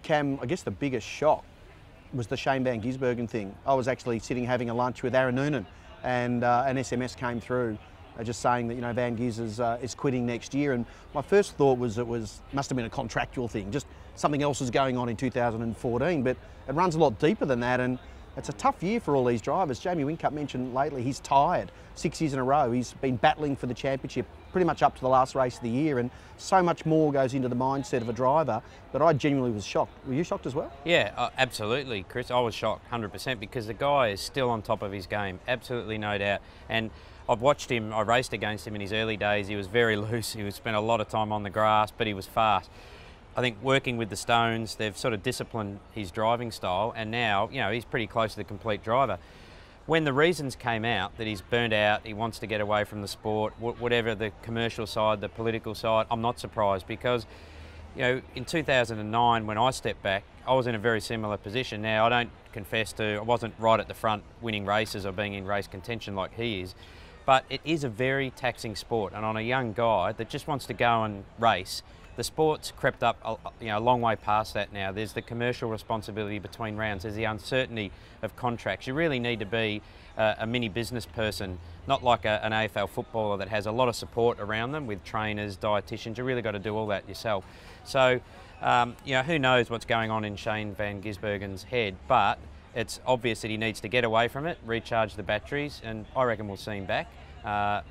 Cam, I guess the biggest shock was the Shane van Gisbergen thing. I was actually sitting having a lunch with Aaron Noonan, and an SMS came through just saying that, you know, Van Gis is quitting next year. And my first thought was must have been a contractual thing, just something else was going on in 2014, but it runs a lot deeper than that, and it's a tough year for all these drivers. Jamie Whincup mentioned lately he's tired 6 years in a row. He's been battling for the championship pretty much up to the last race of the year, and so much more goes into the mindset of a driver that I genuinely was shocked. Were you shocked as well? Yeah, absolutely, Chris. I was shocked 100% because the guy is still on top of his game, absolutely no doubt. And I've watched him, I raced against him in his early days. He was very loose, he spent a lot of time on the grass, but he was fast. I think working with the Stones, they've sort of disciplined his driving style, and now, you know, he's pretty close to the complete driver. When the reasons came out that he's burnt out, he wants to get away from the sport, whatever the commercial side, the political side, I'm not surprised because, you know, in 2009 when I stepped back, I was in a very similar position. Now, I don't confess to, I wasn't right at the front winning races or being in race contention like he is, but it is a very taxing sport, and on a young guy that just wants to go and race, the sport's crept up a long way past that now. There's the commercial responsibility between rounds. There's the uncertainty of contracts. You really need to be a mini business person, not like an AFL footballer that has a lot of support around them with trainers, dietitians. You really got to do all that yourself. So, you know, who knows what's going on in Shane van Gisbergen's head, but it's obvious that he needs to get away from it, recharge the batteries, and I reckon we'll see him back.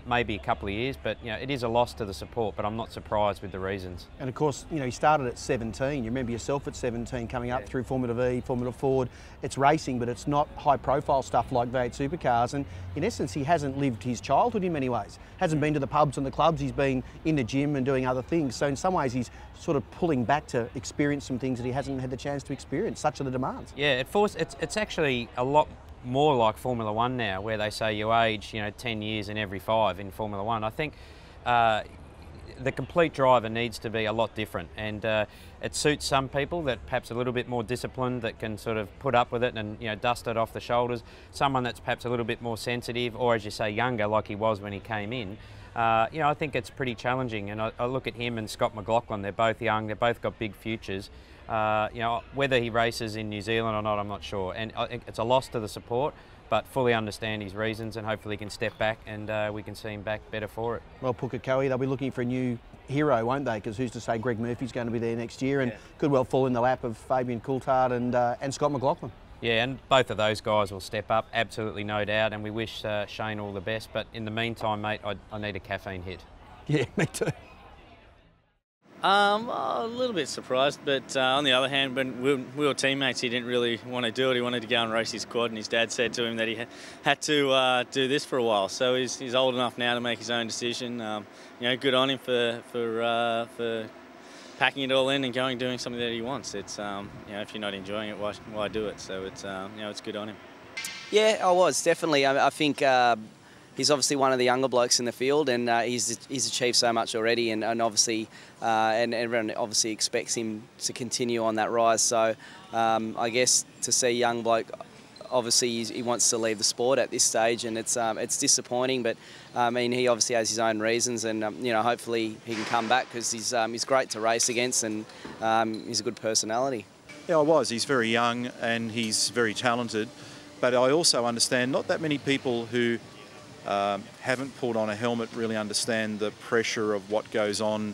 Maybe a couple of years, but you know, it is a loss to the support, but I'm not surprised with the reasons. And of course, you know, he started at 17. You remember yourself at 17 coming up through Formula V, Formula Ford. It's racing, but it's not high profile stuff like V8 Supercars. And in essence, he hasn't lived his childhood in many ways. Hasn't been to the pubs and the clubs. He's been in the gym and doing other things. So in some ways, he's sort of pulling back to experience some things that he hasn't had the chance to experience. Such are the demands. Yeah, it's actually a lot more like Formula One now, where they say you age, you know, 10 years in every 5 in Formula One. I think the complete driver needs to be a lot different, and it suits some people that perhaps a little bit more disciplined, that can sort of put up with it and, you know, dust it off the shoulders. Someone that's perhaps a little bit more sensitive, or as you say, younger, like he was when he came in. You know, I think it's pretty challenging, and I look at him and Scott McLaughlin. They're both young. They've both got big futures. You know, whether he races in New Zealand or not, I'm not sure. And I think it's a loss to the support, but fully understand his reasons, and hopefully he can step back and we can see him back better for it. Well, Pukekohe, they'll be looking for a new hero, won't they? Because who's to say Greg Murphy's going to be there next year, and could well fall in the lap of Fabian Coulthard and Scott McLaughlin. Yeah, and both of those guys will step up, absolutely no doubt, and we wish Shane all the best. But in the meantime, mate, I need a caffeine hit. Yeah, me too. A little bit surprised, but on the other hand, when we were teammates, he didn't really want to do it. He wanted to go and race his quad, and his dad said to him that he had to do this for a while. So he's old enough now to make his own decision. You know, good on him for packing it all in and going doing something that he wants. It's you know, if you're not enjoying it, why do it? So it's you know, it's good on him. Yeah, I was definitely. I think. He's obviously one of the younger blokes in the field, and he's achieved so much already, and obviously, and everyone obviously expects him to continue on that rise. So, I guess to see a young bloke, obviously he wants to leave the sport at this stage, and it's disappointing. But I mean, he obviously has his own reasons, and you know, hopefully he can come back because he's great to race against, and he's a good personality. Yeah, he's very young and he's very talented, but I also understand not that many people who haven't pulled on a helmet really understand the pressure of what goes on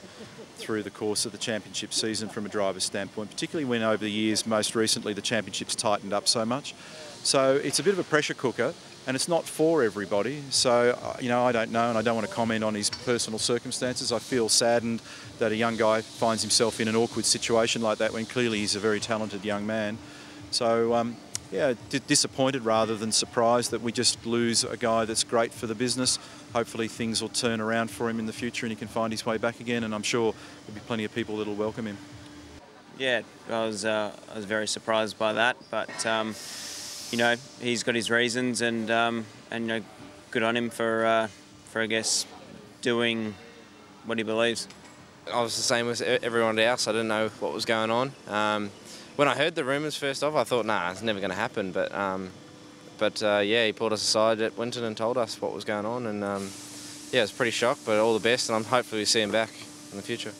through the course of the championship season from a driver's standpoint, particularly when over the years, most recently, the championship's tightened up so much. So it's a bit of a pressure cooker, and it's not for everybody. So, you know, I don't know, and I don't want to comment on his personal circumstances. I feel saddened that a young guy finds himself in an awkward situation like that when clearly he's a very talented young man. So, yeah, disappointed rather than surprised that we just lose a guy that's great for the business. Hopefully things will turn around for him in the future and he can find his way back again, and I'm sure there'll be plenty of people that'll welcome him. Yeah, I was very surprised by that, but you know, he's got his reasons, and you know, good on him for I guess doing what he believes. I was the same as everyone else. I didn't know what was going on. When I heard the rumours first off, I thought, nah, it's never going to happen. But yeah, he pulled us aside at Winton and told us what was going on, and yeah, it's pretty shocked. But all the best, and I'm hopefully we see him back in the future.